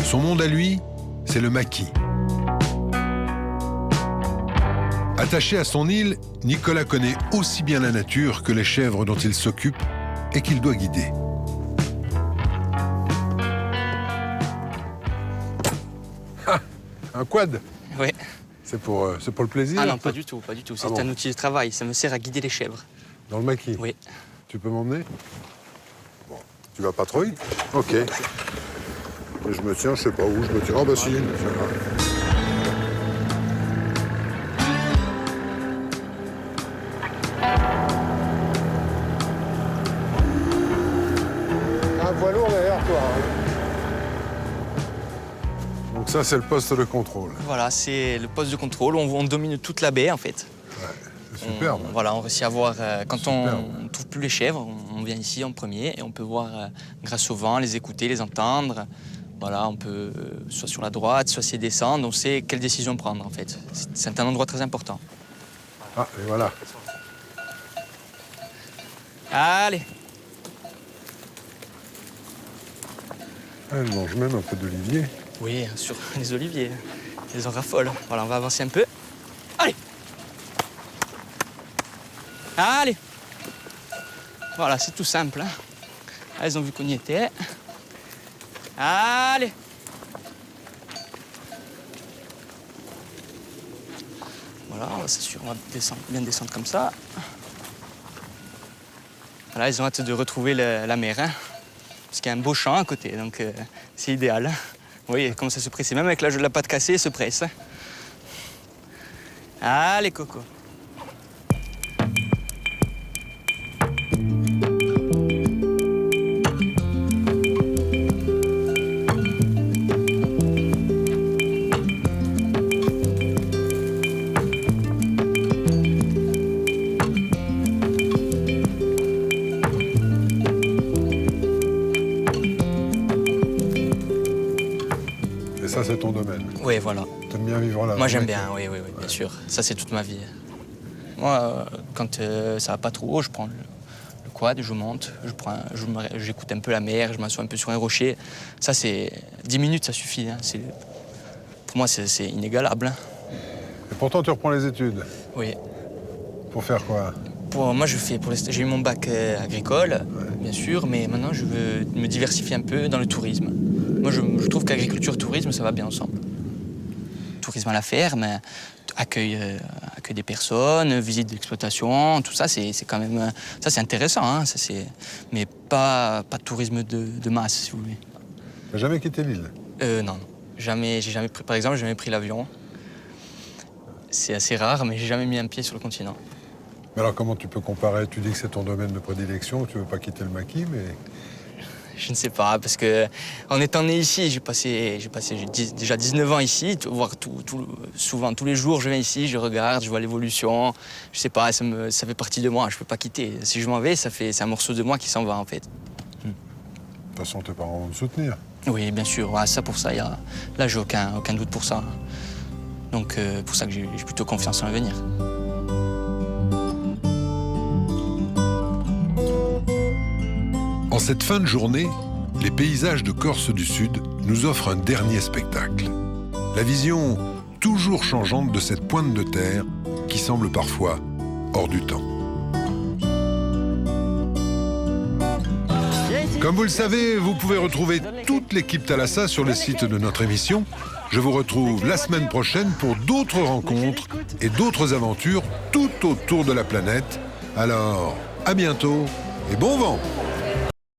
Son monde à lui, c'est le maquis. Attaché à son île, Nicolas connaît aussi bien la nature que les chèvres dont il s'occupe et qu'il doit guider. Ah, un quad? Oui. C'est pour le plaisir? Ah non, pas du tout, pas du tout. C'est un outil de travail, ça me sert à guider les chèvres. Dans le maquis? Oui. Tu peux m'emmener? Bon, tu vas pas trop vite? Ok. Je me tiens, je sais pas où, je me tiens. Ah bah si, ça va. Un poids lourd derrière toi. Hein. Donc ça, c'est le poste de contrôle. Voilà, c'est le poste de contrôle. On domine toute la baie, en fait. Ouais, c'est superbe. Voilà, on réussit à voir... quand on ne trouve plus les chèvres, on vient ici en premier et on peut voir, grâce au vent, les écouter, les entendre. Voilà, on peut, soit sur la droite, soit s'y descendre, on sait quelle décision prendre, en fait. C'est un endroit très important. Ah, et voilà. Allez. Elle mange même un peu d'olivier. Oui, sur les oliviers. Ils en raffolent. Voilà, on va avancer un peu. Allez. Allez. Voilà, c'est tout simple. Hein. Ah, ils ont vu qu'on y était. Allez. Voilà, c'est sûr, on va bien descendre comme ça. Voilà, ils ont hâte de retrouver la mer, hein, parce qu'il y a un beau champ à côté, donc c'est idéal. Hein. Vous voyez comment ça se presse, même avec la patte cassée, elle se presse. Hein. Allez, Coco. Ça, c'est ton domaine. Oui, voilà. T'aimes bien vivre là? Moi, j'aime bien, oui, bien sûr. Ça, c'est toute ma vie. Moi, quand ça va pas trop haut, je prends le quad, je monte, j'écoute un peu la mer, je m'assois un peu sur un rocher. Ça, c'est 10 minutes, ça suffit. Hein. Pour moi, c'est inégalable. Hein. Et pourtant, tu reprends les études? Oui. Pour faire quoi? Moi, j'ai eu mon bac agricole, bien sûr, mais maintenant, je veux me diversifier un peu dans le tourisme. Moi, je trouve qu'agriculture et tourisme, ça va bien ensemble. Tourisme à la ferme, accueil des personnes, visite d'exploitation, tout ça, c'est quand même... Ça, c'est intéressant, hein, mais pas de tourisme de masse, si vous voulez. Tu n'as jamais quitté l'île? Non. Par exemple, j'ai jamais pris l'avion. C'est assez rare, mais j'ai jamais mis un pied sur le continent. Mais alors, comment tu peux comparer? Tu dis que c'est ton domaine de prédilection, tu veux pas quitter le maquis, mais... Je ne sais pas, parce que en étant né ici, j'ai déjà 19 ans ici, voir souvent tous les jours, je viens ici, je regarde, je vois l'évolution. Je sais pas, ça fait partie de moi, je peux pas quitter. Si je m'en vais, c'est un morceau de moi qui s'en va en fait. De toute façon, tes parents vont me soutenir. Oui, bien sûr. Ouais, ça pour ça, là, j'ai aucun doute pour ça. Donc, pour ça que j'ai plutôt confiance en l'avenir. En cette fin de journée, les paysages de Corse du Sud nous offrent un dernier spectacle. La vision toujours changeante de cette pointe de terre qui semble parfois hors du temps. Comme vous le savez, vous pouvez retrouver toute l'équipe Thalassa sur le site de notre émission. Je vous retrouve la semaine prochaine pour d'autres rencontres et d'autres aventures tout autour de la planète. Alors, à bientôt et bon vent!